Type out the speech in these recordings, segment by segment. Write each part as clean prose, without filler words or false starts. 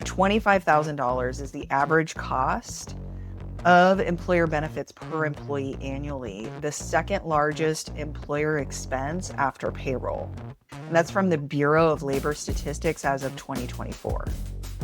$25,000 is the average cost of employer benefits per employee annually, the second largest employer expense after payroll. And that's from the Bureau of Labor Statistics as of 2024.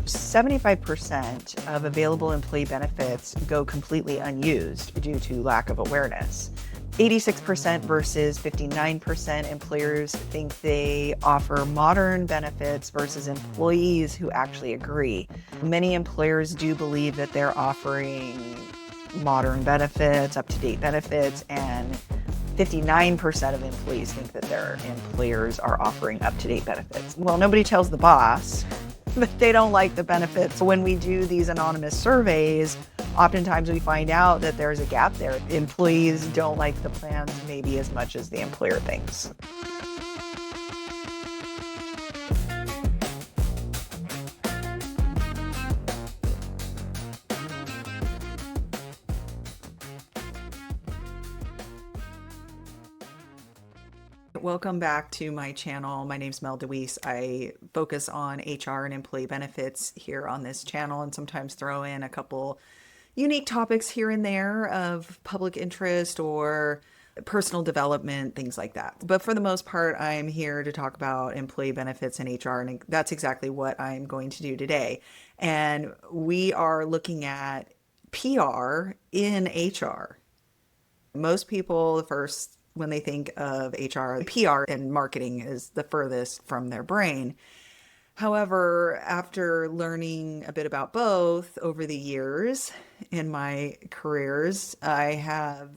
75% of available employee benefits go completely unused due to lack of awareness. 86% versus 59% employers think they offer modern benefits versus employees who actually agree. Many employers do believe that they're offering modern benefits, up-to-date benefits, and 59% of employees think that their employers are offering up-to-date benefits. Well, nobody tells the boss that they don't like the benefits. When we do these anonymous surveys, oftentimes we find out that there's a gap there. Employees don't like the plans maybe as much as the employer thinks. Welcome back to my channel. My name's Mel DeWeese. I focus on HR and employee benefits here on this channel, and sometimes throw in a couple unique topics here and there of public interest or personal development, things like that. But for the most part, I'm here to talk about employee benefits and HR, and that's exactly what I'm going to do today. And we are looking at PR in HR. Most people, when they think of HR, PR and marketing is the furthest from their brain. However, after learning a bit about both over the years in my careers, I have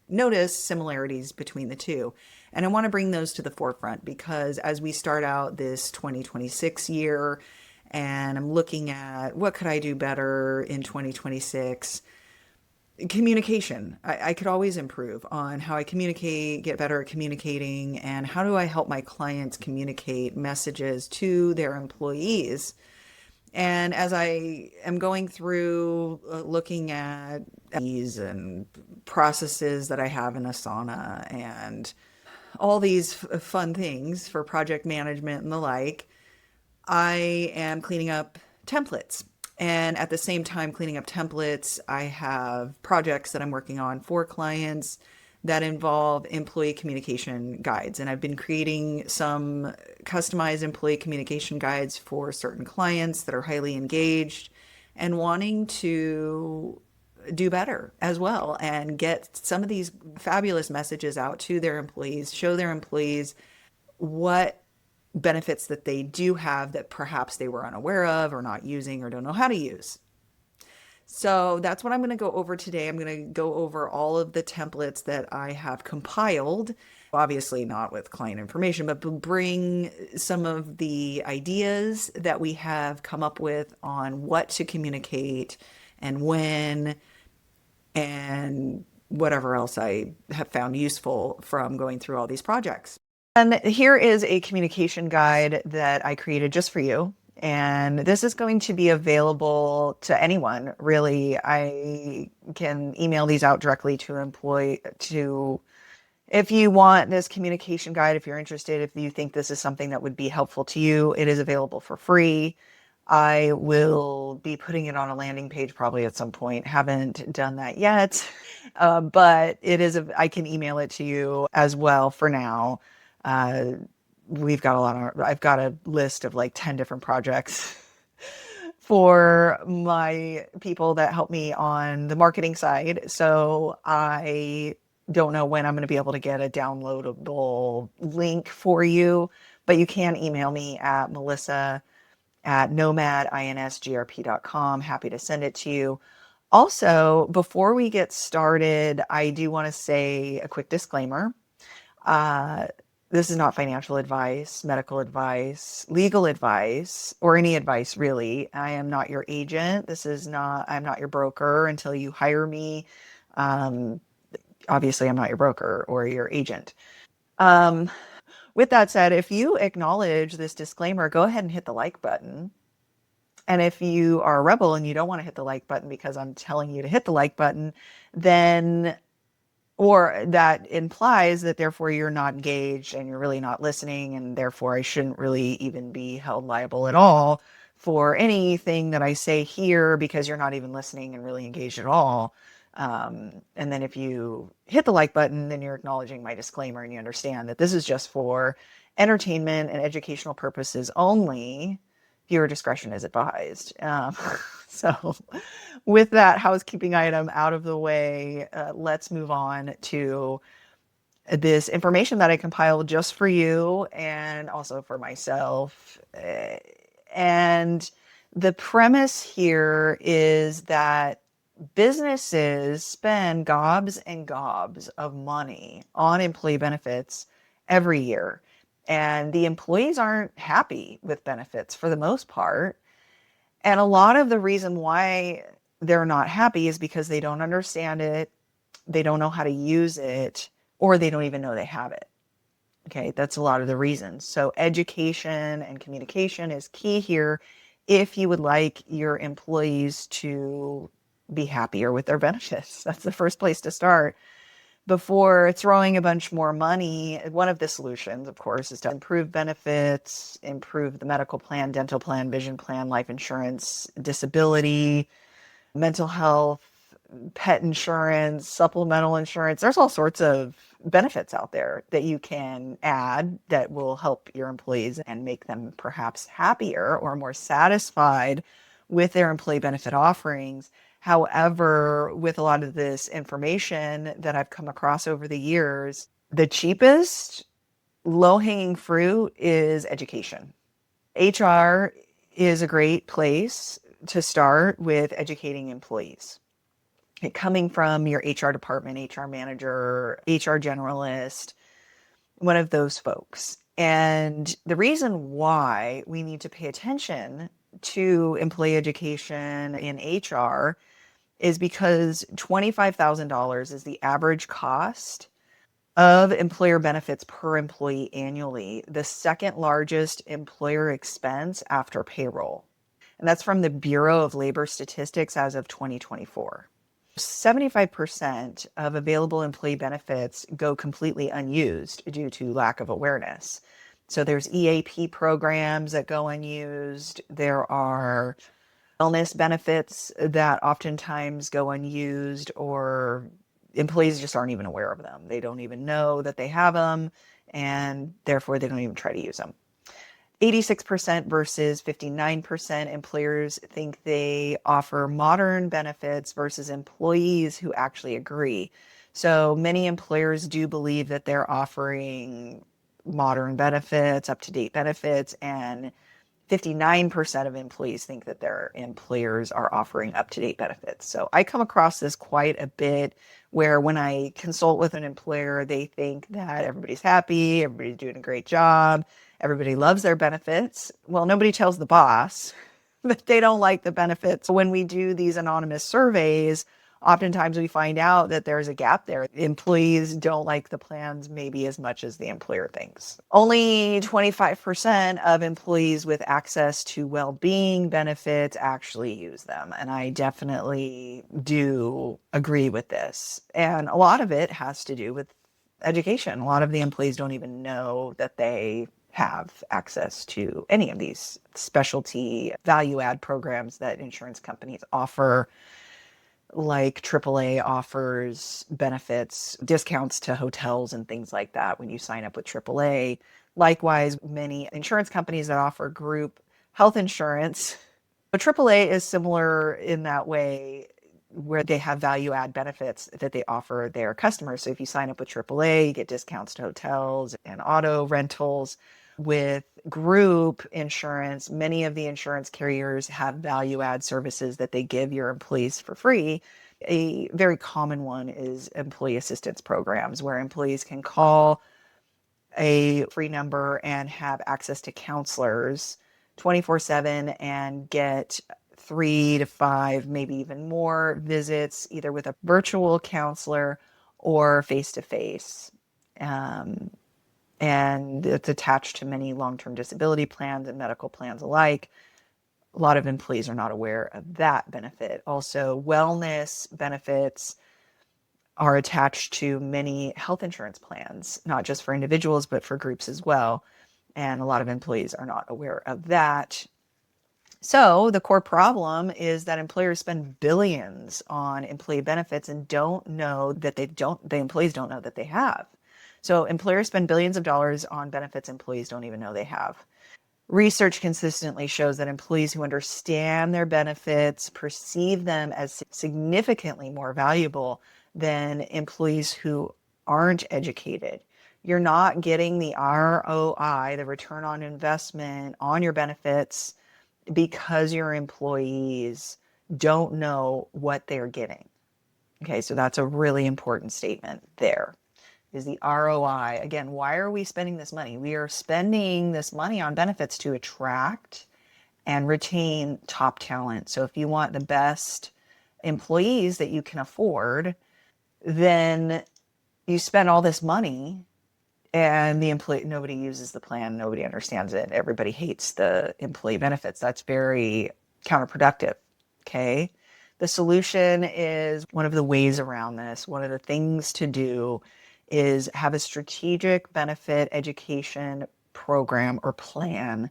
noticed similarities between the two. And I want to bring those to the forefront because as we start out this 2026 year, and I'm looking at what could I do better in 2026, communication. I could always improve on how I communicate, get better at communicating, and how do I help my clients communicate messages to their employees. And as I am going through looking at these and processes that I have in Asana and all these fun things for project management and the like, I am cleaning up templates. And at the same time, cleaning up templates, I have projects that I'm working on for clients that involve employee communication guides. And I've been creating some customized employee communication guides for certain clients that are highly engaged and wanting to do better as well and get some of these fabulous messages out to their employees, show their employees what benefits that they do have that perhaps they were unaware of or not using or don't know how to use. So that's what I'm going to go over today. I'm going to go over all of the templates that I have compiled, obviously not with client information, but bring some of the ideas that we have come up with on what to communicate and when, and whatever else I have found useful from going through all these projects. And here is a communication guide that I created just for you. And this is going to be available to anyone, really. I can email these out directly to if you want this communication guide, if you're interested, if you think this is something that would be helpful to you, it is available for free. I will be putting it on a landing page probably at some point. Haven't done that yet, but I can email it to you as well for now. I've got a list of like 10 different projects for my people that help me on the marketing side. So I don't know when I'm going to be able to get a downloadable link for you, but you can email me at melissa@nomadInsgrp.com. Happy to send it to you. Also, before we get started, I do want to say a quick disclaimer. This is not financial advice, medical advice, legal advice, or any advice really. I am not your agent. I'm not your broker until you hire me. Obviously, I'm not your broker or your agent. With that said, if you acknowledge this disclaimer, go ahead and hit the like button. And if you are a rebel and you don't want to hit the like button because I'm telling you to hit the like button, or that implies that therefore you're not engaged and you're really not listening, and therefore I shouldn't really even be held liable at all for anything that I say here because you're not even listening and really engaged at all. And then if you hit the like button, then you're acknowledging my disclaimer and you understand that this is just for entertainment and educational purposes only. Viewer discretion is advised. So with that housekeeping item out of the way, let's move on to this information that I compiled just for you and also for myself. And the premise here is that businesses spend gobs and gobs of money on employee benefits every year. And the employees aren't happy with benefits for the most part. And a lot of the reason why they're not happy is because they don't understand it, they don't know how to use it, or they don't even know they have it. Okay, that's a lot of the reasons. So education and communication is key here if you would like your employees to be happier with their benefits. That's the first place to start. Before throwing a bunch more money, one of the solutions, of course, is to improve benefits, improve the medical plan, dental plan, vision plan, life insurance, disability, mental health, pet insurance, supplemental insurance. There's all sorts of benefits out there that you can add that will help your employees and make them perhaps happier or more satisfied with their employee benefit offerings. However, with a lot of this information that I've come across over the years, the cheapest low-hanging fruit is education. HR is a great place to start with educating employees. Coming from your HR department, HR manager, HR generalist, one of those folks. And the reason why we need to pay attention to employee education in HR is because $25,000 is the average cost of employer benefits per employee annually, the second largest employer expense after payroll. And that's from the Bureau of Labor Statistics as of 2024. 75% of available employee benefits go completely unused due to lack of awareness. So there's EAP programs that go unused. There are wellness benefits that oftentimes go unused, or employees just aren't even aware of them. They don't even know that they have them, and therefore they don't even try to use them. 86% versus 59% employers think they offer modern benefits versus employees who actually agree. So many employers do believe that they're offering modern benefits, up-to-date benefits, and 59% of employees think that their employers are offering up-to-date benefits. So I come across this quite a bit where when I consult with an employer, they think that everybody's happy, everybody's doing a great job, everybody loves their benefits. Well, nobody tells the boss that they don't like the benefits. When we do these anonymous surveys, oftentimes we find out that there's a gap there. Employees don't like the plans maybe as much as the employer thinks. Only 25% of employees with access to well-being benefits actually use them. And I definitely do agree with this. And a lot of it has to do with education. A lot of the employees don't even know that they have access to any of these specialty value add programs that insurance companies offer, like AAA offers benefits, discounts to hotels and things like that when you sign up with AAA. Likewise, many insurance companies that offer group health insurance. But AAA is similar in that way, where they have value add benefits that they offer their customers. So if you sign up with AAA, you get discounts to hotels and auto rentals. With group insurance, many of the insurance carriers have value add services that they give your employees for free. A very common one is employee assistance programs, where employees can call a free number and have access to counselors 24/7 and get 3 to 5, maybe even more visits, either with a virtual counselor or face-to-face. And it's attached to many long-term disability plans and medical plans alike. A lot of employees are not aware of that benefit. Also, wellness benefits are attached to many health insurance plans, not just for individuals, but for groups as well. And a lot of employees are not aware of that. So the core problem is that employers spend billions on employee benefits and don't know that the employees don't know that they have. So employers spend billions of dollars on benefits employees don't even know they have. Research consistently shows that employees who understand their benefits perceive them as significantly more valuable than employees who aren't educated. You're not getting the ROI, the return on investment on your benefits, because your employees don't know what they're getting. Okay, so that's a really important statement there is the ROI. Again, why are we spending this money? We are spending this money on benefits to attract and retain top talent. So if you want the best employees that you can afford, then you spend all this money and the employee, nobody uses the plan, nobody understands it, everybody hates the employee benefits. That's very counterproductive. Okay, the solution is one of the ways around this, one of the things to do is have a strategic benefit education program or plan.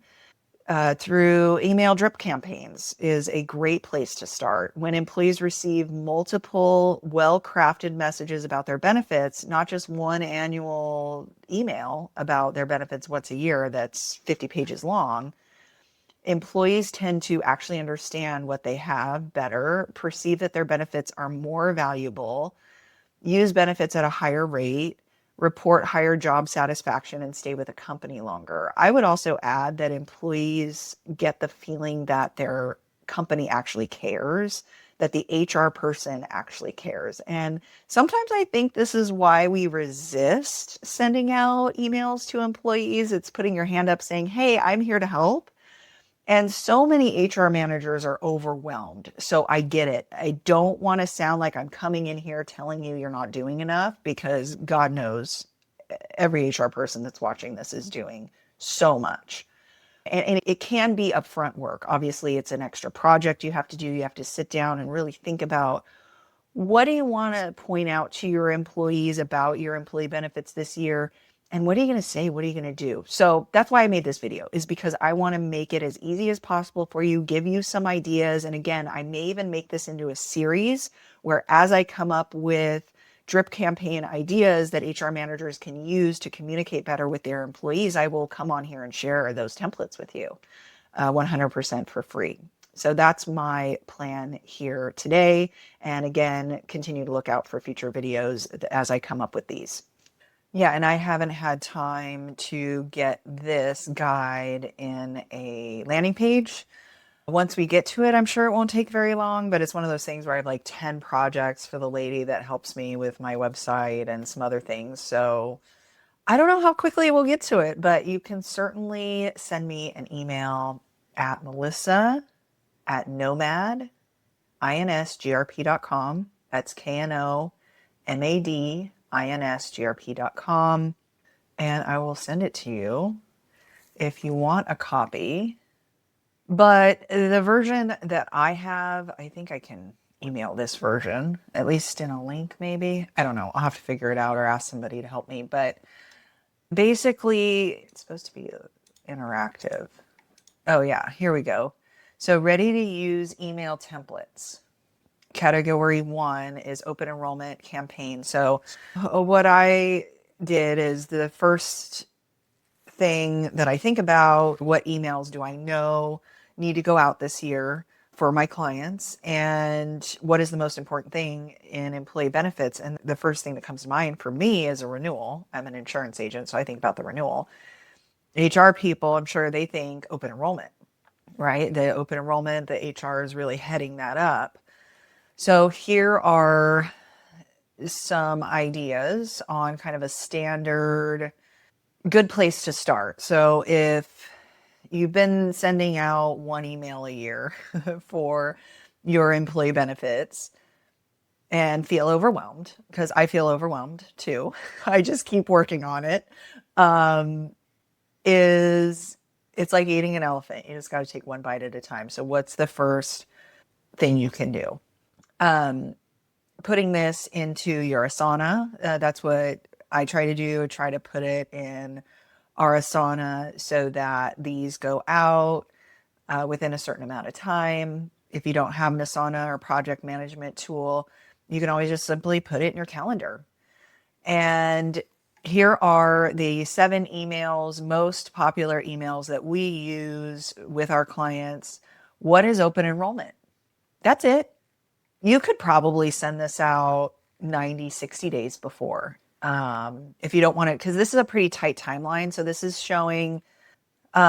Through email drip campaigns is a great place to start. When employees receive multiple well-crafted messages about their benefits, not just one annual email about their benefits once a year that's 50 pages long, employees tend to actually understand what they have better, perceive that their benefits are more valuable, use benefits at a higher rate, report higher job satisfaction, and stay with a company longer. I would also add that employees get the feeling that their company actually cares, that the HR person actually cares. And sometimes I think this is why we resist sending out emails to employees. It's putting your hand up saying, hey, I'm here to help. And so many HR managers are overwhelmed. So I get it. I don't want to sound like I'm coming in here telling you you're not doing enough, because God knows every HR person that's watching this is doing so much. And it can be upfront work. Obviously, it's an extra project you have to do. You have to sit down and really think about, what do you want to point out to your employees about your employee benefits this year? And what are you going to say? What are you going to do? So that's why I made this video, is because I want to make it as easy as possible for you, give you some ideas. And again, I may even make this into a series where, as I come up with drip campaign ideas that HR managers can use to communicate better with their employees, I will come on here and share those templates with you 100% for free. So that's my plan here today. And again, continue to look out for future videos as I come up with these. Yeah, and I haven't had time to get this guide in a landing page. Once we get to it, I'm sure it won't take very long, but it's one of those things where I have like 10 projects for the lady that helps me with my website and some other things. So I don't know how quickly we'll get to it, but you can certainly send me an email at melissa@nomadinsgrp.com. That's KNOMADINSGRP.com. And I will send it to you if you want a copy. But the version that I have, I think I can email this version, at least in a link maybe. I don't know. I'll have to figure it out or ask somebody to help me. But basically, it's supposed to be interactive. Oh yeah, here we go. So ready to use email templates. Category 1 is open enrollment campaign. So what I did is, the first thing that I think about, what emails do I know need to go out this year for my clients, and what is the most important thing in employee benefits? And the first thing that comes to mind for me is a renewal. I'm an insurance agent, so I think about the renewal. HR people, I'm sure they think open enrollment, right? The open enrollment, the HR is really heading that up. So here are some ideas on kind of a standard good place to start. So if you've been sending out one email a year for your employee benefits and feel overwhelmed, because I feel overwhelmed too, I just keep working on it, is it's like eating an elephant. You just got to take one bite at a time. So what's the first thing you can do? Putting this into your Asana. That's what I try to do. Try to put it in our Asana so that these go out within a certain amount of time. If you don't have an Asana or project management tool, you can always just simply put it in your calendar. And here are the 7 emails, most popular emails that we use with our clients. What is open enrollment? That's it. You could probably send this out 90, 60 days before. If you don't want to, because this is a pretty tight timeline. So this is showing 3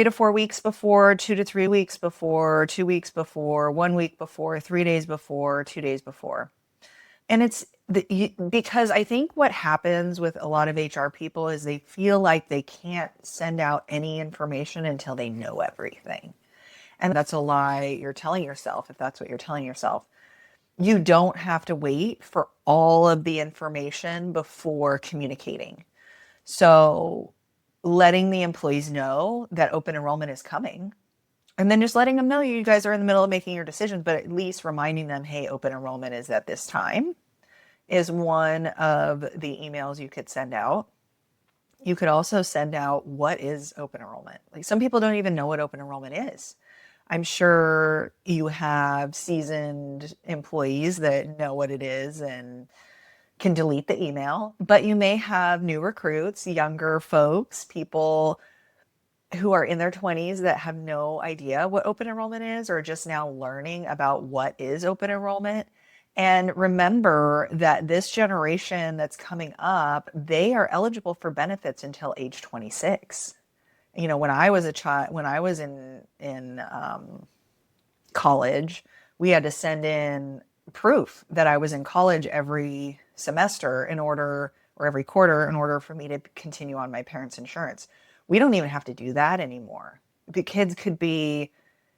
to 4 weeks before, 2 to 3 weeks before, 2 weeks before, 1 week before, 3 days before, 2 days before. And it's because I think what happens with a lot of HR people is they feel like they can't send out any information until they know everything. And that's a lie you're telling yourself, if that's what you're telling yourself. You don't have to wait for all of the information before communicating. So letting the employees know that open enrollment is coming, and then just letting them know you guys are in the middle of making your decisions, but at least reminding them, hey, open enrollment is at this time, is one of the emails you could send out. You could also send out, what is open enrollment? Like, some people don't even know what open enrollment is. I'm sure you have seasoned employees that know what it is and can delete the email, but you may have new recruits, younger folks, people who are in their 20s that have no idea what open enrollment is, or just now learning about what is open enrollment. And remember that this generation that's coming up, they are eligible for benefits until age 26. You know, when I was a child, when I was in college, we had to send in proof that I was in college every semester in order, or every quarter, in order for me to continue on my parents' insurance. We don't even have to do that anymore. The kids could be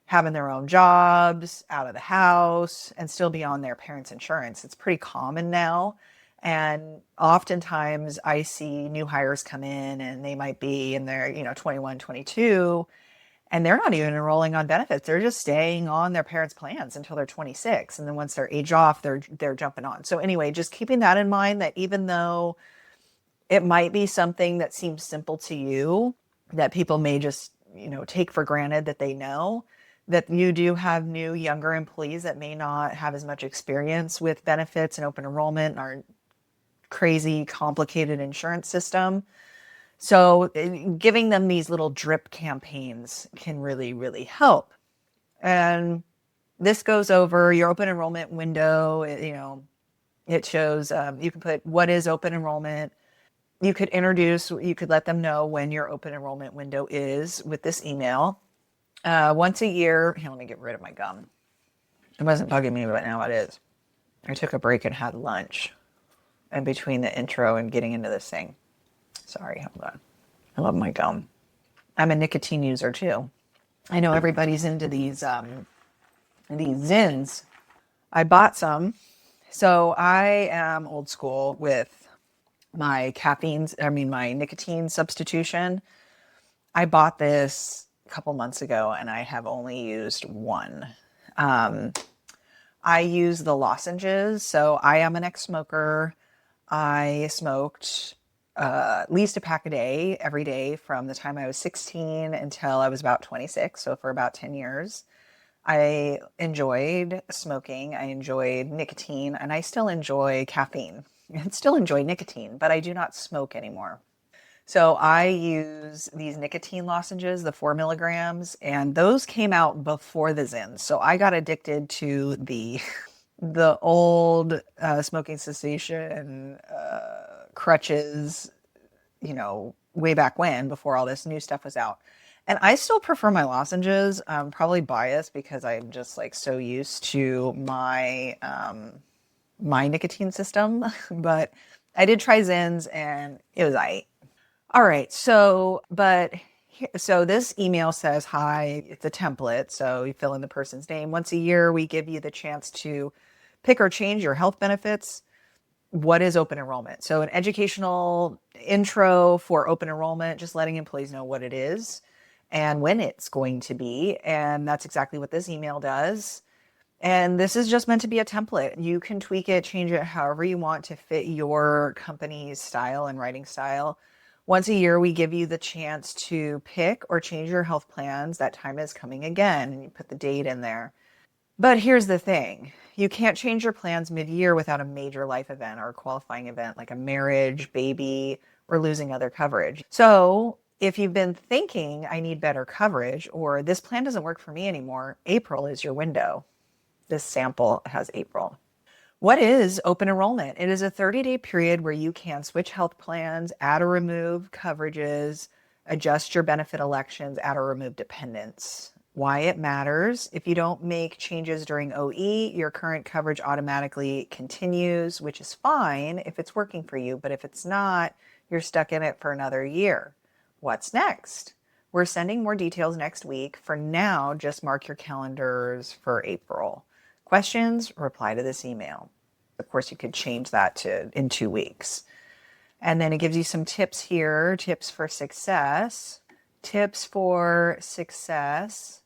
having their own jobs, out of the house, and still be on their parents' insurance. It's pretty common now. And oftentimes I see new hires come in and they might be in their, 21, 22, and they're not even enrolling on benefits. They're just staying on their parents' plans until they're 26. And then once they're age off, they're jumping on. So anyway, just keeping that in mind, that even though it might be something that seems simple to you, that people may just, take for granted that they know, that you do have new, younger employees that may not have as much experience with benefits and open enrollment and our crazy, complicated insurance system. So giving them these little drip campaigns can really, really help. And this goes over your open enrollment window. It shows, you can put, what is open enrollment? You could let them know when your open enrollment window is with this email. Once a year, here, let me get rid of my gum. It wasn't bugging me, but now it is. I took a break and had lunch in between the intro and getting into this thing. Sorry, hold on. I love my gum. I'm a nicotine user too. I know everybody's into these Zins. I bought some. So I am old school with my my nicotine substitution. I bought this a couple months ago and I have only used one. I use the lozenges. So I am an ex-smoker. I smoked at least a pack a day every day from the time I was 16 until I was about 26. So for about 10 years, I enjoyed smoking. I enjoyed nicotine, and I still enjoy caffeine. I still enjoy nicotine, but I do not smoke anymore. So I use these nicotine lozenges, the 4 milligrams, and those came out before the Zins. So I got addicted to the old smoking cessation crutches, way back when, before all this new stuff was out. And I still prefer my lozenges. I'm probably biased because I'm just like so used to my nicotine system. But I did try Zins and it was aight. All right. So this email says, hi, it's a template. So you fill in the person's name. Once a year, we give you the chance to pick or change your health benefits. What is open enrollment? So an educational intro for open enrollment, just letting employees know what it is and when it's going to be. And that's exactly what this email does. And this is just meant to be a template. You can tweak it, change it however you want to fit your company's style and writing style. Once a year, we give you the chance to pick or change your health plans. That time is coming again, and you put the date in there. But here's the thing. You can't change your plans mid-year without a major life event or a qualifying event like a marriage, baby, or losing other coverage. So if you've been thinking, I need better coverage, or this plan doesn't work for me anymore, April is your window. This sample has April. What is open enrollment? It is a 30-day period where you can switch health plans, add or remove coverages, adjust your benefit elections, add or remove dependents. Why it matters: if you don't make changes during OE, your current coverage automatically continues, which is fine if it's working for you, but if it's not, you're stuck in it for another year. What's next? We're sending more details next week. For now, just mark your calendars for April. Questions? Reply to this email. Of course, you could change that to in 2 weeks. And then it gives you some tips here, tips for success. Tips for success.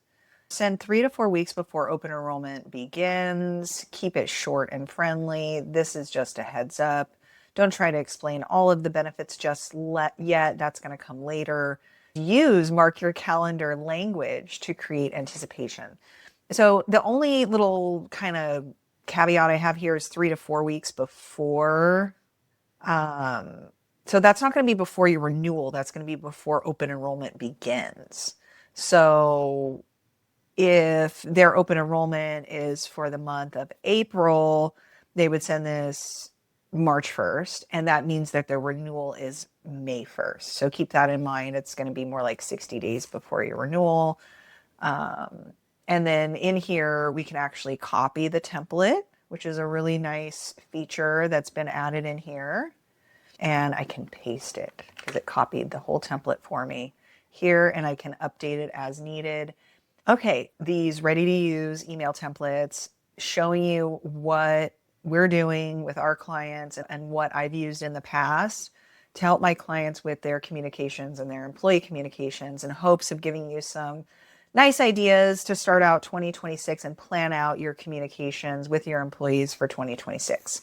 Send 3 to 4 weeks before open enrollment begins. Keep it short and friendly. This is just a heads up. Don't try to explain all of the benefits just yet. That's going to come later. Use mark your calendar language to create anticipation. So the only little kind of caveat I have here is 3 to 4 weeks before. So that's not going to be before your renewal. That's going to be before open enrollment begins. So if their open enrollment is for the month of April, they would send this March 1st, and that means that their renewal is May 1st. So keep that in mind. It's going to be more like 60 days before your renewal. And then in here, we can actually copy the template, which is a really nice feature that's been added in here. And I can paste it because it copied the whole template for me here, and I can update it as needed. Okay, these ready to use email templates showing you what we're doing with our clients and what I've used in the past to help my clients with their communications and their employee communications, in hopes of giving you some nice ideas to start out 2026 and plan out your communications with your employees for 2026.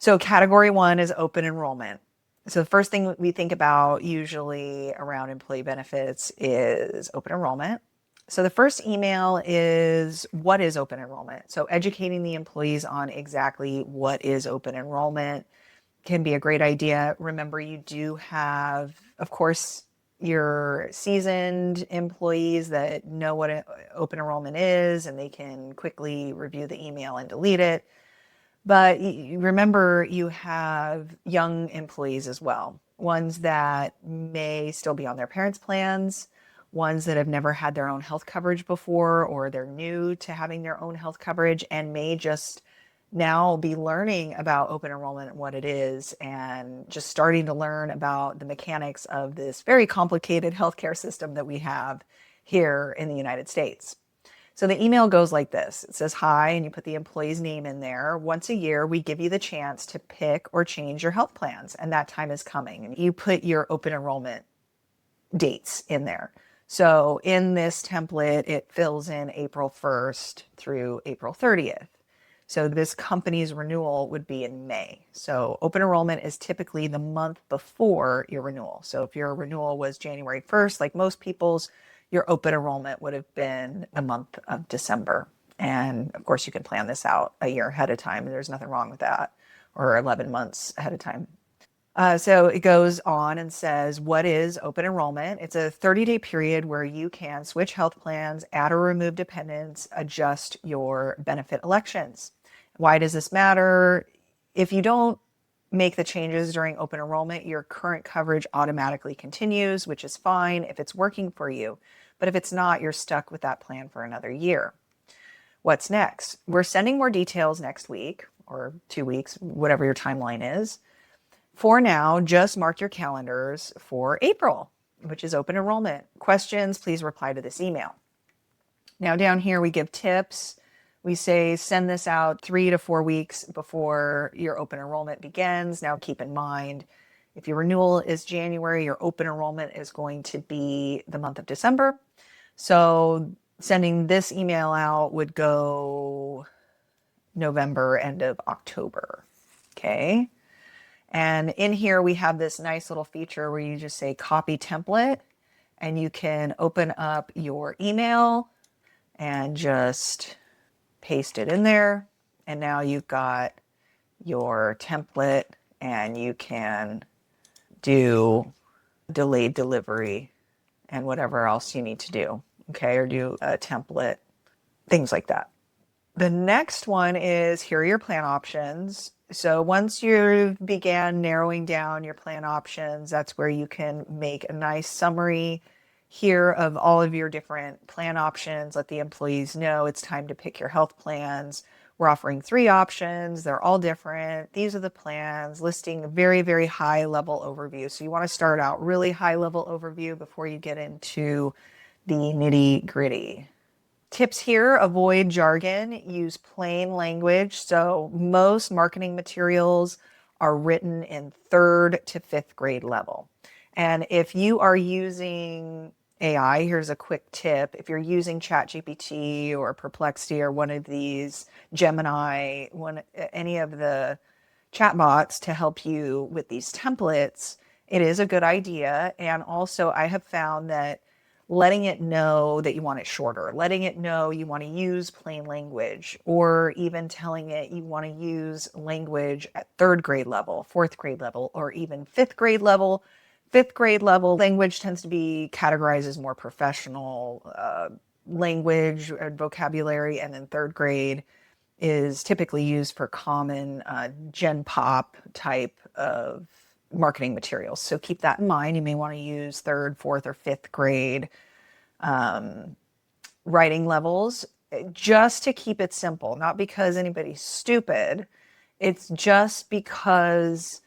So category 1 is open enrollment. So the first thing we think about usually around employee benefits is open enrollment. So the first email is, what is open enrollment? So educating the employees on exactly what is open enrollment can be a great idea. Remember, you do have, of course, your seasoned employees that know what open enrollment is, and they can quickly review the email and delete it. But remember, you have young employees as well, ones that may still be on their parents' plans, ones that have never had their own health coverage before, or they're new to having their own health coverage and may just now be learning about open enrollment and what it is, and just starting to learn about the mechanics of this very complicated healthcare system that we have here in the United States. So the email goes like this. It says, hi, and you put the employee's name in there. Once a year, we give you the chance to pick or change your health plans, and that time is coming. And you put your open enrollment dates in there. So in this template, it fills in April 1st through April 30th. So this company's renewal would be in May. So open enrollment is typically the month before your renewal. So if your renewal was January 1st, like most people's, your open enrollment would have been the month of December. And of course, you can plan this out a year ahead of time. There's nothing wrong with that, or 11 months ahead of time. So it goes on and says, what is open enrollment? It's a 30-day period where you can switch health plans, add or remove dependents, adjust your benefit elections. Why does this matter? If you don't make the changes during open enrollment, your current coverage automatically continues, which is fine if it's working for you. But if it's not, you're stuck with that plan for another year. What's next? We're sending more details next week or 2 weeks, whatever your timeline is. For now, just mark your calendars for April, which is open enrollment. Questions, please reply to this email. Now down here, we give tips. We say send this out 3 to 4 weeks before your open enrollment begins. Now keep in mind, if your renewal is January, your open enrollment is going to be the month of December. So sending this email out would go November, end of October. Okay. And in here, we have this nice little feature where you just say copy template, and you can open up your email and just paste it in there. And now you've got your template, and you can do delayed delivery and whatever else you need to do. Okay, or do a template, things like that. The next one is here are your plan options. So once you began narrowing down your plan options, that's where you can make a nice summary here of all of your different plan options. Let the employees know it's time to pick your health plans. We're offering 3 options. They're all different. These are the plans, listing a very, very high level overview. So you want to start out really high level overview before you get into the nitty gritty. Tips here, avoid jargon, use plain language. So most marketing materials are written in 3rd to 5th grade level. And if you are using AI, here's a quick tip. If you're using ChatGPT or Perplexity or one of these, Gemini, any of the chatbots to help you with these templates, it is a good idea. And also I have found that letting it know that you want it shorter, letting it know you want to use plain language, or even telling it you want to use language at 3rd grade level, 4th grade level, or even 5th grade level. 5th grade level language tends to be categorized as more professional language and vocabulary, and then 3rd grade is typically used for common gen pop type of marketing materials. So keep that in mind. You may want to use 3rd, 4th, or 5th grade writing levels just to keep it simple, not because anybody's stupid. It's just because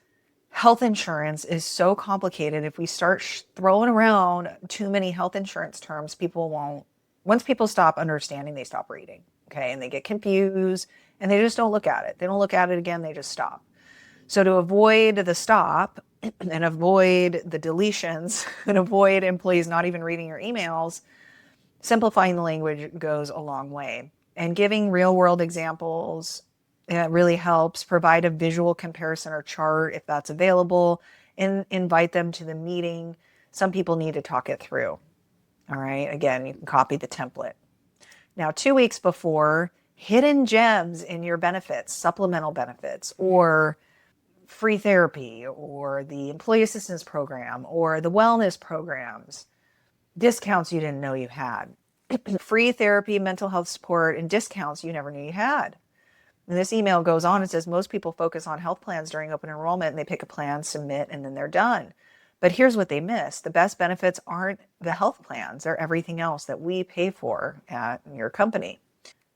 health insurance is so complicated. If we start throwing around too many health insurance terms, people won't, once people stop understanding, they stop reading. Okay. And they get confused and they just don't look at it. They don't look at it again. They just stop. So to avoid the stop and avoid the deletions and avoid employees not even reading your emails, simplifying the language goes a long way. And giving real world examples really helps. Provide a visual comparison or chart if that's available, and invite them to the meeting. Some people need to talk it through. All right. Again, you can copy the template. Now, 2 weeks before, hidden gems in your benefits, supplemental benefits, or free therapy, or the employee assistance program, or the wellness programs, discounts you didn't know you had, free therapy, mental health support, and discounts you never knew you had. And this email goes on and says most people focus on health plans during open enrollment, and they pick a plan, submit, and then they're done. But here's what they miss. The best benefits aren't the health plans. They're everything else that we pay for at your company.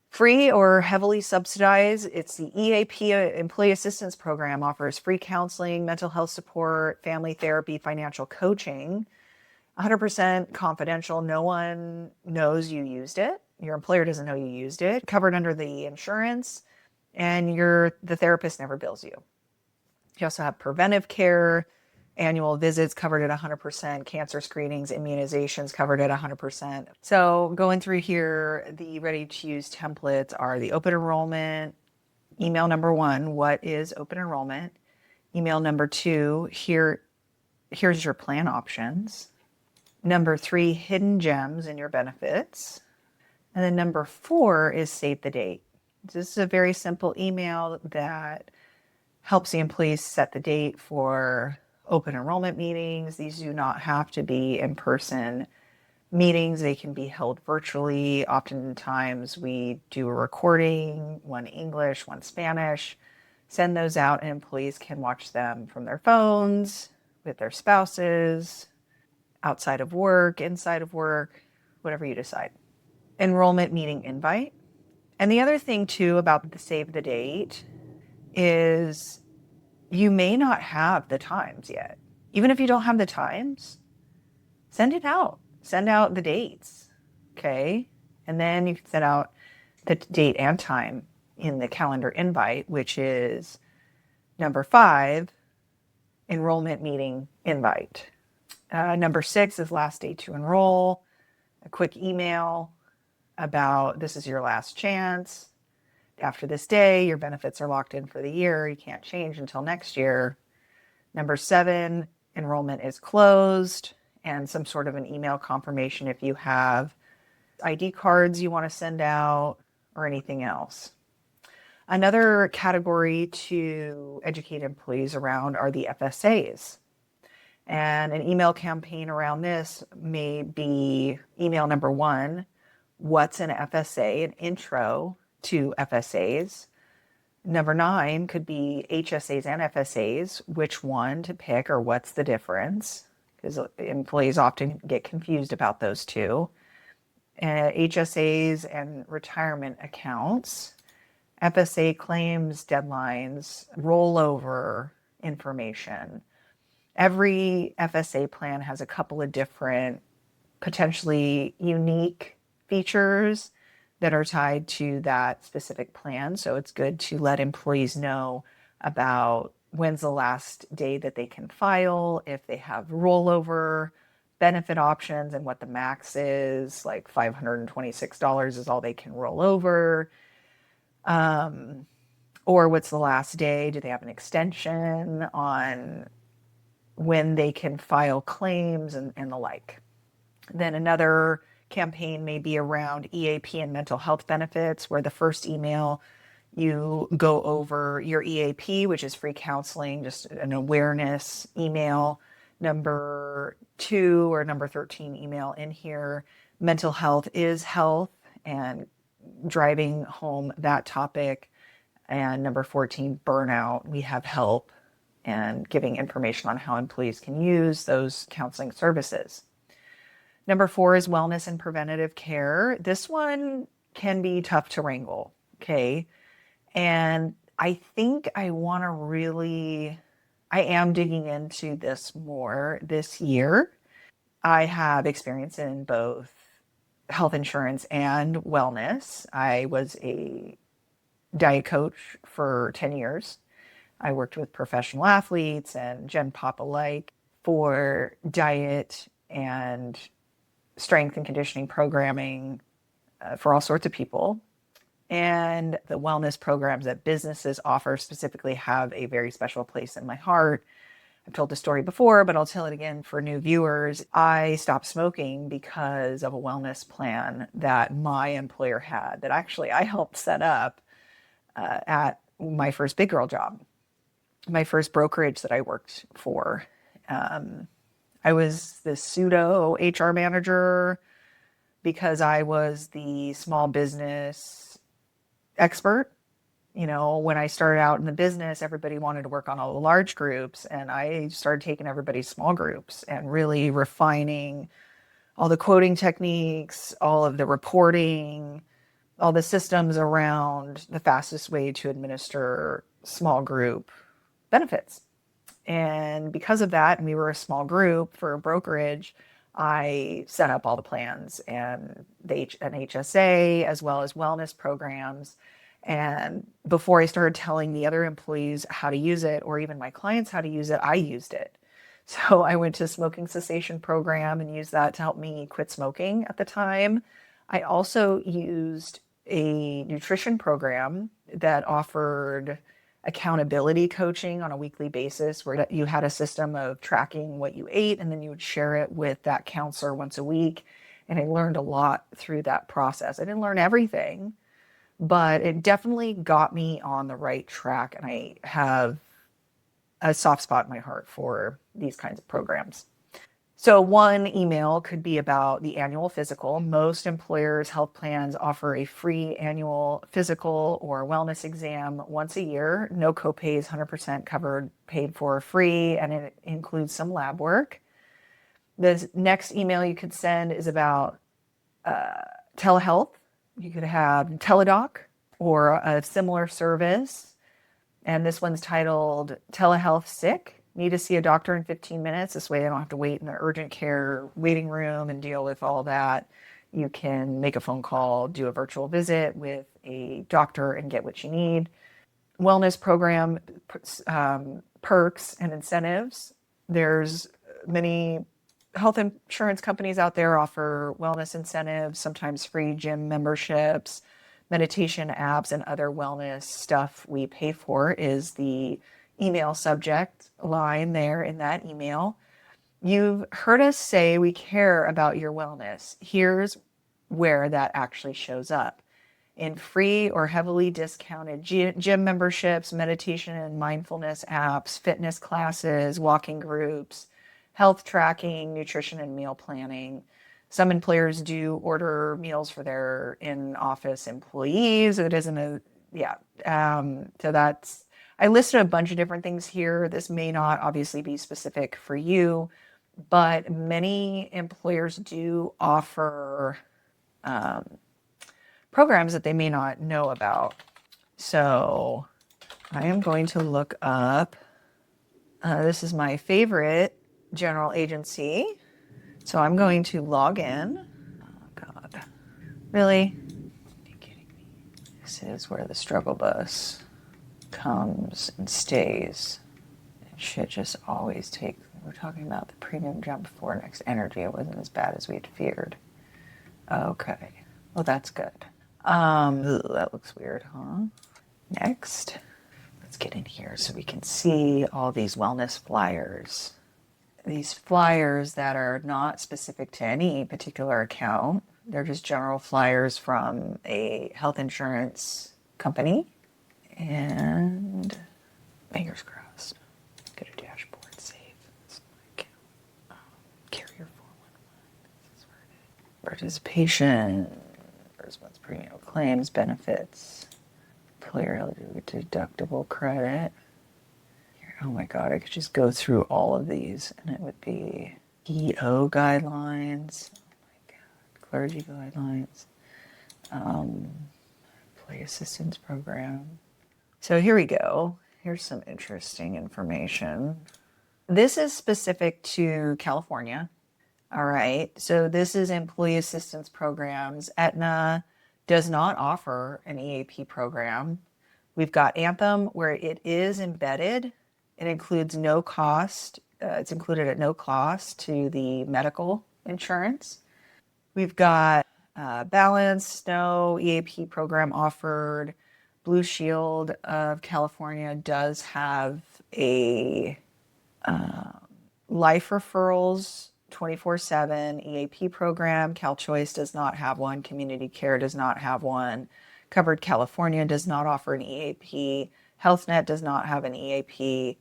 Free or heavily subsidized, it's the EAP Employee Assistance Program, offers free counseling, mental health support, family therapy, financial coaching, 100% confidential. No one knows you used it. Your employer doesn't know you used it. Covered under the insurance, and the therapist never bills you. You also have preventive care, annual visits covered at 100%, cancer screenings, immunizations covered at 100%. So going through here, the ready to use templates are the open enrollment. Email number 1, what is open enrollment? Email number 2, here's your plan options. Number 3, hidden gems in your benefits. And then number 4 is save the date. This is a very simple email that helps the employees set the date for open enrollment meetings. These do not have to be in-person meetings. They can be held virtually. Oftentimes we do a recording, one English, one Spanish, send those out, and employees can watch them from their phones, with their spouses, outside of work, inside of work, whatever you decide. Enrollment meeting invite. And the other thing too about the save the date is you may not have the times yet. Even if you don't have the times, send it out. Send out the dates, okay? And then you can send out the date and time in the calendar invite, which is number 5, enrollment meeting invite. Number 6 is last day to enroll. A quick email about this is your last chance. After this day, your benefits are locked in for the year. You can't change until next year. Number 7, enrollment is closed, and some sort of an email confirmation if you have ID cards you want to send out or anything else. Another category to educate employees around are the FSAs. And an email campaign around this may be email number 1, what's an FSA, an intro to FSAs. Number 9 could be HSAs and FSAs, which one to pick or what's the difference, because employees often get confused about those two. HSAs and retirement accounts, FSA claims, deadlines, rollover information. Every FSA plan has a couple of different potentially unique features that are tied to that specific plan. So it's good to let employees know about when's the last day that they can file, if they have rollover benefit options and what the max is, like $526 is all they can roll over. Or what's the last day? Do they have an extension on when they can file claims and the like? Then another campaign may be around EAP and mental health benefits, where the first email you go over your EAP, which is free counseling, just an awareness email. Number 2 or number 13 email in here, mental health is health, and driving home that topic. And number 14, burnout, we have help, and giving information on how employees can use those counseling services. Number 4 is wellness and preventative care. This one can be tough to wrangle, okay? And I think I am digging into this more this year. I have experience in both health insurance and wellness. I was a diet coach for 10 years. I worked with professional athletes and Gen Pop alike for diet and strength and conditioning programming for all sorts of people. And the wellness programs that businesses offer specifically have a very special place in my heart. I've told the story before, but I'll tell it again for new viewers. I stopped smoking because of a wellness plan that my employer had, that actually I helped set up at my first big girl job, my first brokerage that I worked for. I was the pseudo HR manager because I was the small business expert. You know, when I started out in the business, everybody wanted to work on all the large groups, and I started taking everybody's small groups and really refining all the quoting techniques, all of the reporting, all the systems around the fastest way to administer small group benefits. And because of that, and we were a small group for a brokerage, I set up all the plans and an HSA as well as wellness programs. And before I started telling the other employees how to use it, or even my clients how to use it, I used it. So I went to a smoking cessation program and used that to help me quit smoking at the time. I also used a nutrition program that offered accountability coaching on a weekly basis, where you had a system of tracking what you ate and then you would share it with that counselor once a week. And I learned a lot through that process. I didn't learn everything, but it definitely got me on the right track. And I have a soft spot in my heart for these kinds of programs. So one email could be about the annual physical. Most employers' health plans offer a free annual physical or wellness exam once a year. No copays, 100% covered, paid for, free, and it includes some lab work. The next email you could send is about telehealth. You could have Teledoc or a similar service. And this one's titled Telehealth Sick. Need to see a doctor in 15 minutes. This way I don't have to wait in the urgent care waiting room and deal with all that. You can make a phone call, do a virtual visit with a doctor and get what you need. Wellness program perks and incentives. There's many health insurance companies out there offer wellness incentives, sometimes free gym memberships, meditation apps, and other wellness stuff we pay for is the email subject line there in that email. You've heard us say we care about your wellness. Here's where that actually shows up in free or heavily discounted gym memberships, meditation and mindfulness apps, fitness classes, walking groups, health tracking, nutrition and meal planning. Some employers do order meals for their in-office employees. It isn't a, yeah. So that's, I listed a bunch of different things here. This may not obviously be specific for you, but many employers do offer programs that they may not know about. So I am going to look up, this is my favorite general agency. So I'm going to log in. Oh God, really? Are you kidding me? This is where the struggle bus comes and stays. Shit just always takes, we're talking about the premium jump before next energy. It wasn't as bad as we'd feared. Okay. Well, that's good. That looks weird, huh? Next. Let's get in here so we can see all these wellness flyers. These flyers that are not specific to any particular account. They're just general flyers from a health insurance company. And fingers crossed. Go to dashboard, save. This is my account. Carrier 411. This is where it is. Participation. First month's premium claims, benefits. Employer eligible deductible credit. Oh my God, I could just go through all of these and it would be EO guidelines. Oh my God, clergy guidelines. Employee assistance program. So here we go. Here's some interesting information. This is specific to California. All right. So this is employee assistance programs. Aetna does not offer an EAP program. We've got Anthem where it is embedded. It includes no cost. It's included at no cost to the medical insurance. We've got Balance, no EAP program offered. Blue Shield of California does have a life referrals 24/7 EAP program. CalChoice does not have one. Community Care does not have one. Covered California does not offer an EAP. HealthNet does not have an EAP.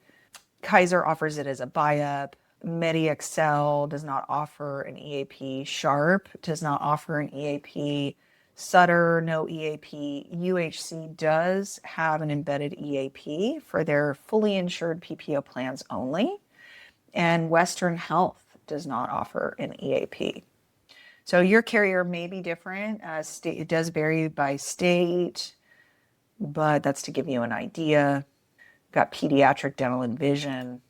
Kaiser offers it as a buy-up. MediExcel does not offer an EAP. Sharp does not offer an EAP. Sutter, no EAP. UHC does have an embedded EAP for their fully insured PPO plans only. And Western Health does not offer an EAP. So your carrier may be different. It does vary by state, but that's to give you an idea. We've got pediatric dental and vision.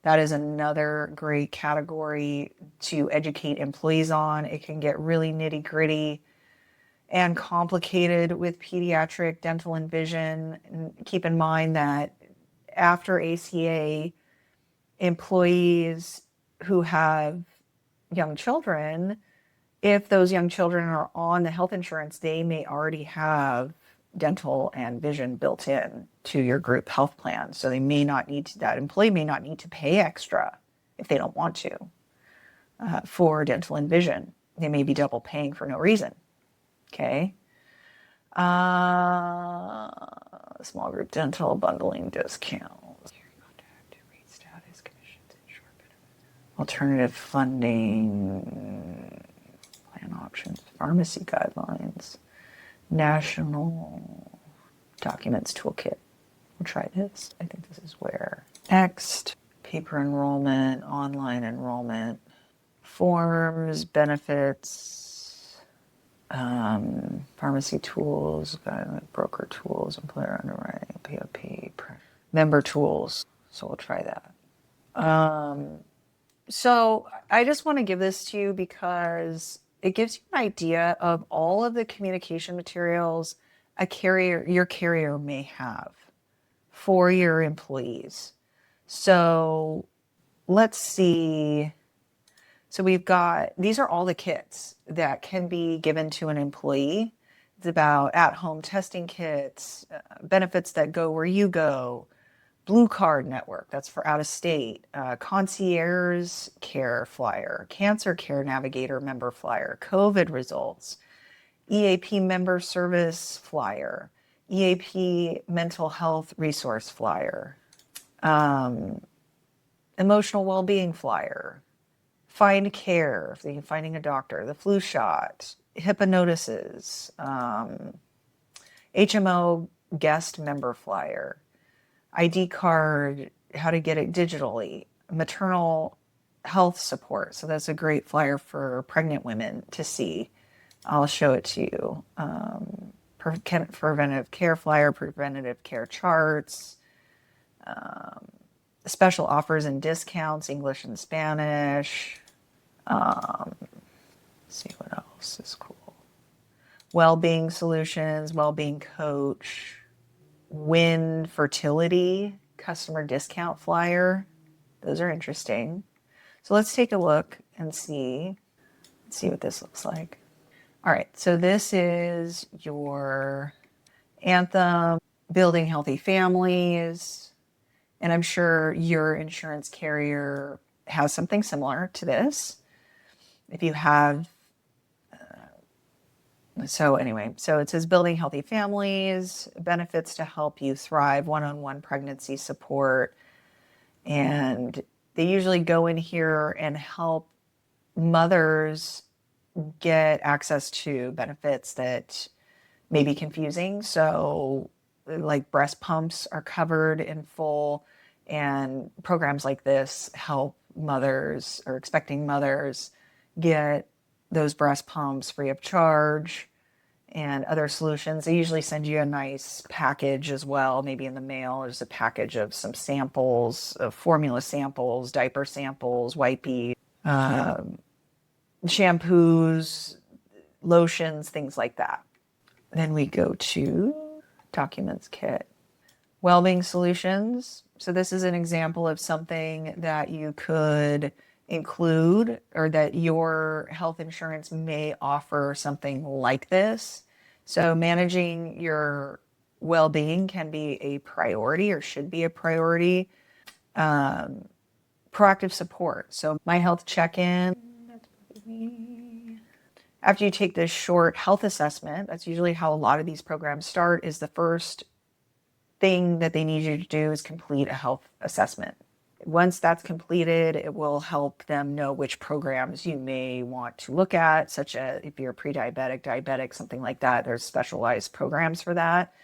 That is another great category to educate employees on. It can get really nitty gritty and complicated with pediatric dental and vision. And keep in mind that after ACA, employees who have young children, if those young children are on the health insurance, they may already have dental and vision built in to your group health plan. So they may not need to, that employee may not need to pay extra if they don't want to for dental and vision. They may be double paying for no reason. Okay. Small group dental bundling discounts. Alternative funding, plan options, pharmacy guidelines, national documents toolkit. We'll try this. I think this is where. Next, paper enrollment, online enrollment, forms, benefits, pharmacy tools, broker tools, employer underwriting, POP, member tools. So we'll try that. So I just want to give this to you because it gives you an idea of all of the communication materials your carrier may have for your employees. So let's see. So we've got, these are all the kits that can be given to an employee. It's about at-home testing kits, benefits that go where you go, Blue Card Network, that's for out of state. Concierge Care Flyer, Cancer Care Navigator member flyer, COVID results, EAP member service flyer, EAP mental health resource flyer, emotional well-being flyer, find care, finding a doctor, the flu shot, HIPAA notices, HMO guest member flyer, ID card, how to get it digitally, maternal health support. So that's a great flyer for pregnant women to see. I'll show it to you. Preventative care flyer, preventative care charts, special offers and discounts, English and Spanish. Let's see what else is cool. Well-being solutions, well-being coach, Win fertility, customer discount flyer. Those are interesting. So let's take a look and see what this looks like. All right, so this is your Anthem, Building Healthy Families, and I'm sure your insurance carrier has something similar to this. If you have, so it says Building Healthy Families, benefits to help you thrive, one-on-one pregnancy support, and they usually go in here and help mothers get access to benefits that may be confusing. So like breast pumps are covered in full, and programs like this help mothers or expecting mothers get those breast pumps free of charge, and other solutions. They usually send you a nice package as well, maybe in the mail. There's a package of some samples, of formula samples, diaper samples, wipey, shampoos, lotions, things like that. Then we go to documents kit. Wellbeing solutions. So this is an example of something that you could include, or that your health insurance may offer something like this. So managing your well-being can be a priority, or should be a priority. Proactive support. So my health check-in. After you take this short health assessment, that's usually how a lot of these programs start, is the first thing that they need you to do is complete a health assessment. Once that's completed, it will help them know which programs you may want to look at, such as if you're pre-diabetic, diabetic, something like that. There's specialized programs for that.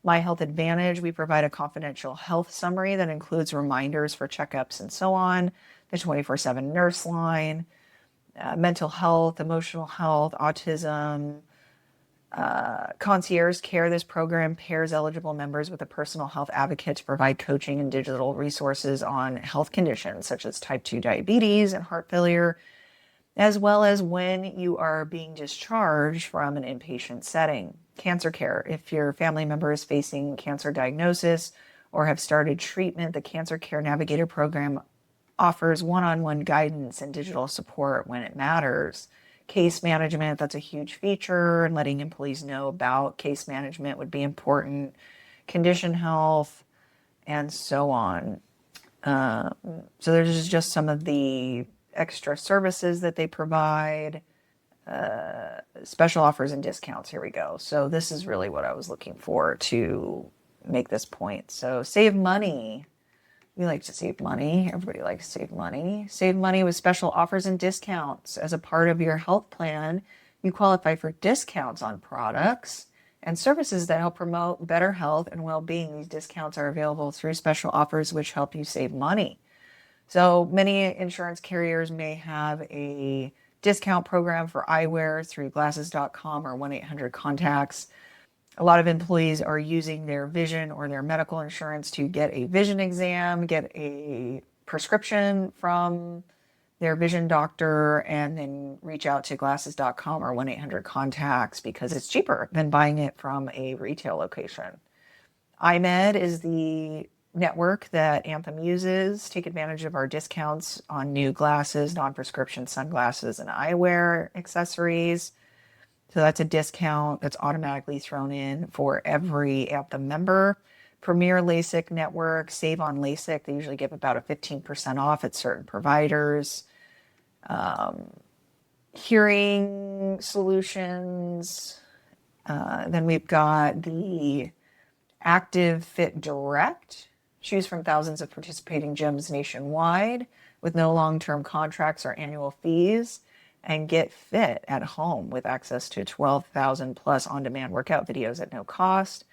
My Health Advantage, we provide a confidential health summary that includes reminders for checkups and so on, the 24/7 nurse line, mental health, emotional health, autism, concierge care. This program pairs eligible members with a personal health advocate to provide coaching and digital resources on health conditions such as type 2 diabetes and heart failure, as well as when you are being discharged from an inpatient setting. Cancer care. If your family member is facing cancer diagnosis or have started treatment, the Cancer Care Navigator program offers one-on-one guidance and digital support when it matters. Case management, that's a huge feature, and letting employees know about case management would be important. Condition health, and so on. So there's just some of the extra services that they provide. Special offers and discounts. Here we go. So this is really what I was looking for to make this point. So save money. We like to save money. Everybody likes to save money. Save money with special offers and discounts. As a part of your health plan, you qualify for discounts on products and services that help promote better health and well-being. These discounts are available through special offers which help you save money. So many insurance carriers may have a discount program for eyewear through glasses.com or 1-800-CONTACTS. A lot of employees are using their vision or their medical insurance to get a vision exam, get a prescription from their vision doctor, and then reach out to glasses.com or 1-800-CONTACTS because it's cheaper than buying it from a retail location. iMed is the network that Anthem uses. Take advantage of our discounts on new glasses, non-prescription sunglasses, and eyewear accessories. So that's a discount that's automatically thrown in for every Anthem member. Premier LASIK network, Save on LASIK. They usually give about a 15% off at certain providers. Hearing solutions. Then we've got the Active Fit Direct. Choose from thousands of participating gyms nationwide with no long-term contracts or annual fees, and get fit at home with access to 12,000 plus on-demand workout videos at no cost.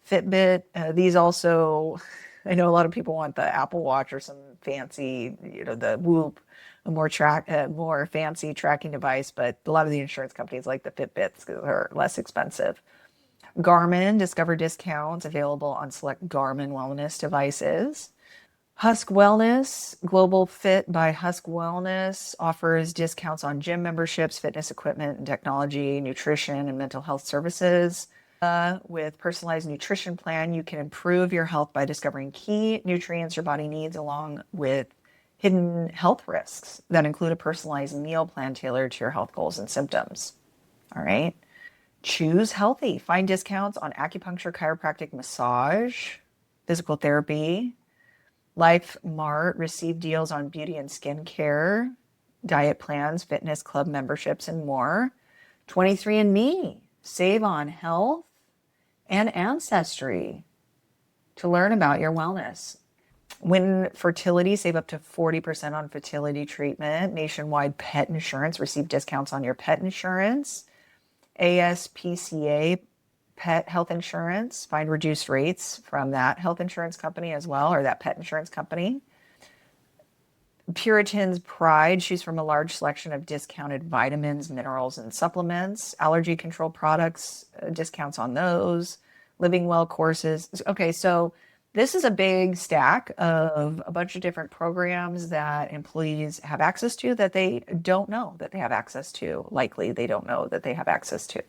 Fitbit, these also, I know a lot of people want the Apple Watch or some fancy, the Whoop, a more fancy tracking device, but a lot of the insurance companies like the Fitbits because they're less expensive. Garmin, discover discounts available on select Garmin wellness devices. Husk Wellness, Global Fit by Husk Wellness offers discounts on gym memberships, fitness equipment and technology, nutrition, and mental health services. With personalized nutrition plan, you can improve your health by discovering key nutrients your body needs along with hidden health risks that include a personalized meal plan tailored to your health goals and symptoms. All right. Choose healthy. Find discounts on acupuncture, chiropractic, massage, physical therapy. Life Mart, receive deals on beauty and skincare, diet plans, fitness club memberships, and more. 23andMe, save on health and ancestry to learn about your wellness. Win Fertility, save up to 40% on fertility treatment. Nationwide pet insurance, receive discounts on your pet insurance. ASPCA pet health insurance, find reduced rates from that health insurance company as well, or that pet insurance company. Puritan's Pride, choose from a large selection of discounted vitamins, minerals, and supplements. Allergy control products, discounts on those. Living Well courses. Okay, so this is a big stack of a bunch of different programs that employees have access to that they don't know that they have access to. Likely they don't know that they have access to.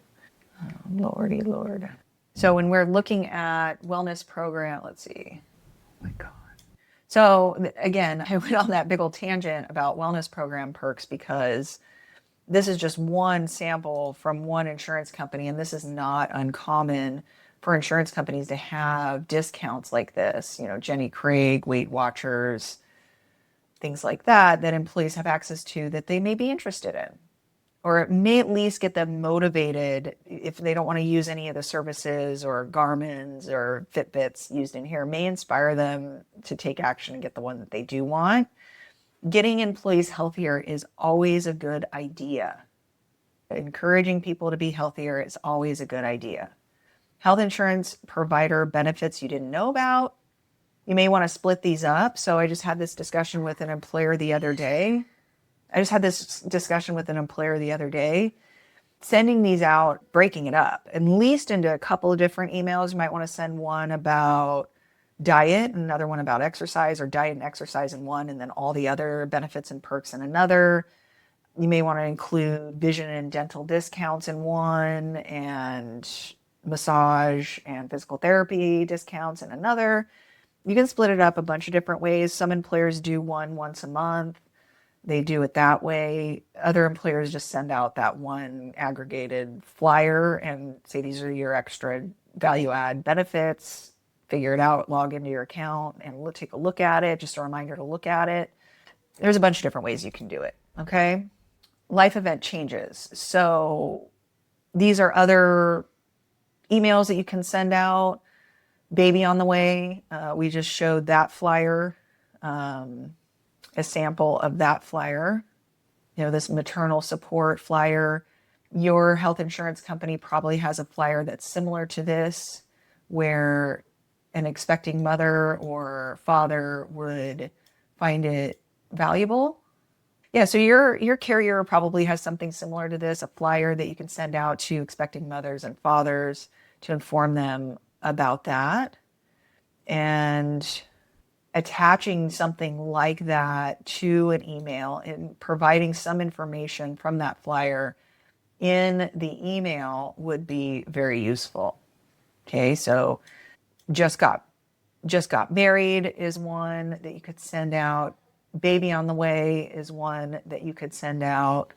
Oh, Lordy Lord. So when we're looking at wellness program, let's see. Oh my God. So again, I went on that big old tangent about wellness program perks because this is just one sample from one insurance company, and this is not uncommon for insurance companies to have discounts like this. Jenny Craig, Weight Watchers, things like that employees have access to that they may be interested in. Or it may at least get them motivated if they don't want to use any of the services or Garmin's or Fitbits used in here, may inspire them to take action and get the one that they do want. Getting employees healthier is always a good idea. Encouraging people to be healthier is always a good idea. Health insurance provider benefits you didn't know about. You may want to split these up. So I just had this discussion with an employer the other day. Sending these out, breaking it up, at least into a couple of different emails. You might want to send one about diet, another one about exercise, or diet and exercise in one, and then all the other benefits and perks in another. You may want to include vision and dental discounts in one, and massage and physical therapy discounts in another. You can split it up a bunch of different ways. Some employers do one once a month. They do it that way. Other employers just send out that one aggregated flyer and say, these are your extra value add benefits. Figure it out, log into your account and take a look at it. Just a reminder to look at it. There's a bunch of different ways you can do it. Okay. Life event changes. So these are other emails that you can send out. Baby on the way. We just showed that flyer. A sample of that flyer, this maternal support flyer. Your health insurance company probably has a flyer that's similar to this, where an expecting mother or father would find it valuable. Yeah, so your carrier probably has something similar to this, a flyer that you can send out to expecting mothers and fathers to inform them about that. And attaching something like that to an email and providing some information from that flyer in the email would be very useful. Okay, so just got married is one that you could send out. Baby on the way is one that you could send out.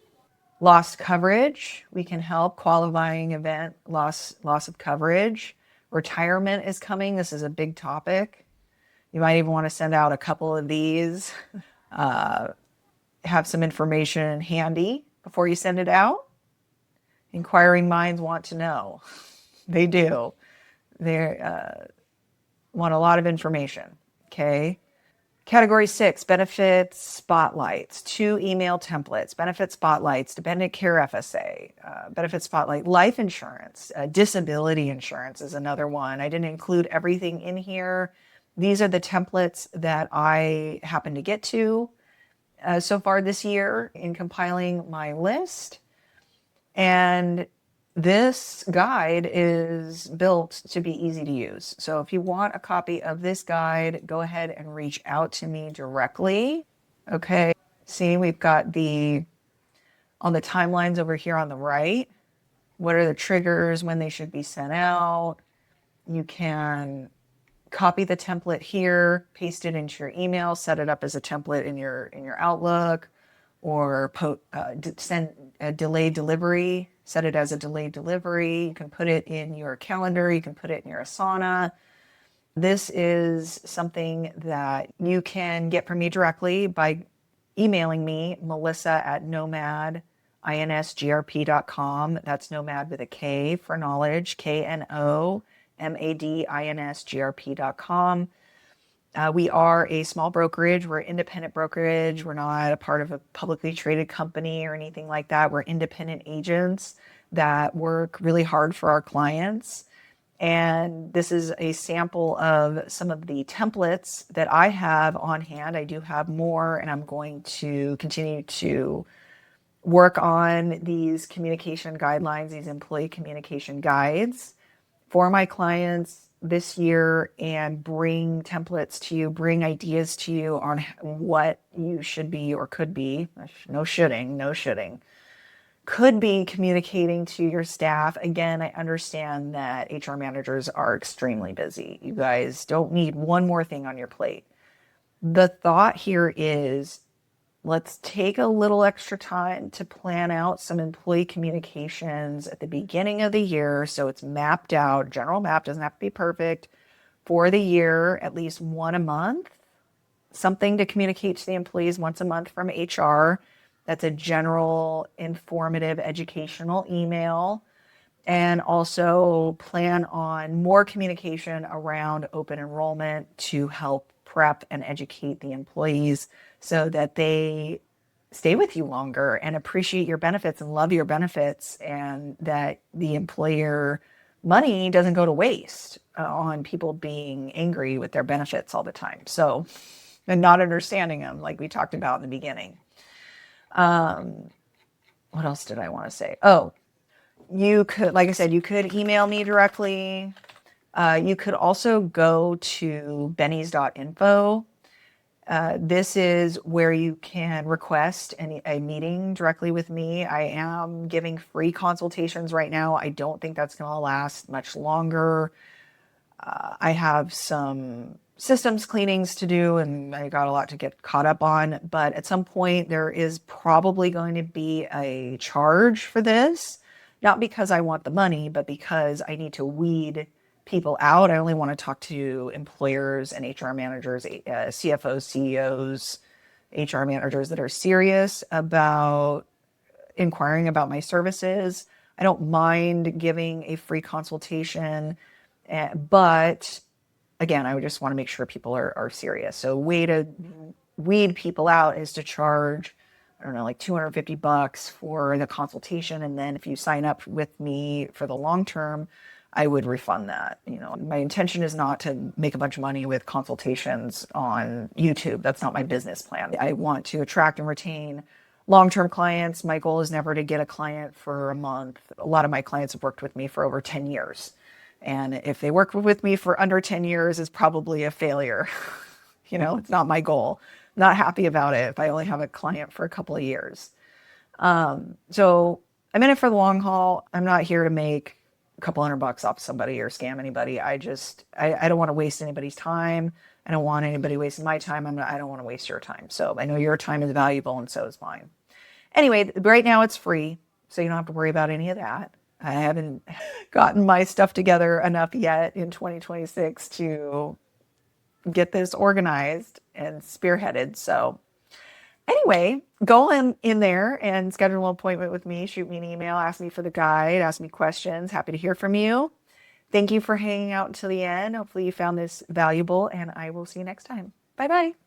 Lost coverage, we can help. Qualifying event, loss of coverage. Retirement is coming. This is a big topic. You might even want to send out a couple of these, have some information handy before you send it out. Inquiring minds want to know. They do. They want a lot of information. Okay. Category 6, benefits spotlights, 2 email templates, benefit spotlights, dependent care FSA, benefit spotlight, life insurance, disability insurance is another one. I didn't include everything in here. These are the templates that I happen to get to so far this year in compiling my list. And this guide is built to be easy to use. So if you want a copy of this guide, go ahead and reach out to me directly. Okay. See, we've got on the timelines over here on the right, what are the triggers, when they should be sent out. You can copy the template here, paste it into your email, set it up as a template in your Outlook, or send a delayed delivery, set it as a delayed delivery. You can put it in your calendar. You can put it in your Asana. This is something that you can get from me directly by emailing me, melissa@nomadInsgrp.com. That's nomad with a K for knowledge, KNOMADINSGRP.com. We are a small brokerage. We're an independent brokerage. We're not a part of a publicly traded company or anything like that. We're independent agents that work really hard for our clients. And this is a sample of some of the templates that I have on hand. I do have more, and I'm going to continue to work on these communication guidelines, these employee communication guides for my clients this year, and bring templates to you, bring ideas to you on what you should be or could be, no shoulding, could be communicating to your staff. Again, I understand that HR managers are extremely busy. You guys don't need one more thing on your plate. The thought here is, let's take a little extra time to plan out some employee communications at the beginning of the year so it's mapped out. General map doesn't have to be perfect for the year, at least one a month. Something to communicate to the employees once a month from HR. That's a general, informative, educational email. And also plan on more communication around open enrollment to help prep and educate the employees so that they stay with you longer and appreciate your benefits and love your benefits, and that the employer money doesn't go to waste on people being angry with their benefits all the time. So, and not understanding them, like we talked about in the beginning. What else did I want to say? Oh, you could, like I said, you could email me directly. You could also go to bennies.info. This is where you can request a meeting directly with me. I am giving free consultations right now. I don't think that's going to last much longer. I have some systems cleanings to do, and I got a lot to get caught up on. But at some point, there is probably going to be a charge for this. Not because I want the money, but because I need to weed people out. I only want to talk to employers and HR managers, CFOs, CEOs, HR managers that are serious about inquiring about my services. I don't mind giving a free consultation, but again, I would just want to make sure people are serious. So a way to weed people out is to charge, I don't know, like $250 for the consultation. And then if you sign up with me for the long term, I would refund that. You know, my intention is not to make a bunch of money with consultations on YouTube. That's not my business plan. I want to attract and retain long-term clients. My goal is never to get a client for a month. A lot of my clients have worked with me for over 10 years. And if they work with me for under 10 years, it's probably a failure. You know, it's not my goal. Not happy about it if I only have a client for a couple of years. So I'm in it for the long haul. I'm not here to make a couple $100 off somebody or scam anybody. I don't want to waste anybody's time. I don't want anybody wasting my time. I don't want to waste your time. So I know your time is valuable, and so is mine. Anyway, right now it's free, so you don't have to worry about any of that. I haven't gotten my stuff together enough yet in 2026 to get this organized and spearheaded. So anyway, go in there and schedule an appointment with me. Shoot me an email, ask me for the guide, ask me questions. Happy to hear from you. Thank you for hanging out until the end. Hopefully you found this valuable, and I will see you next time. Bye bye.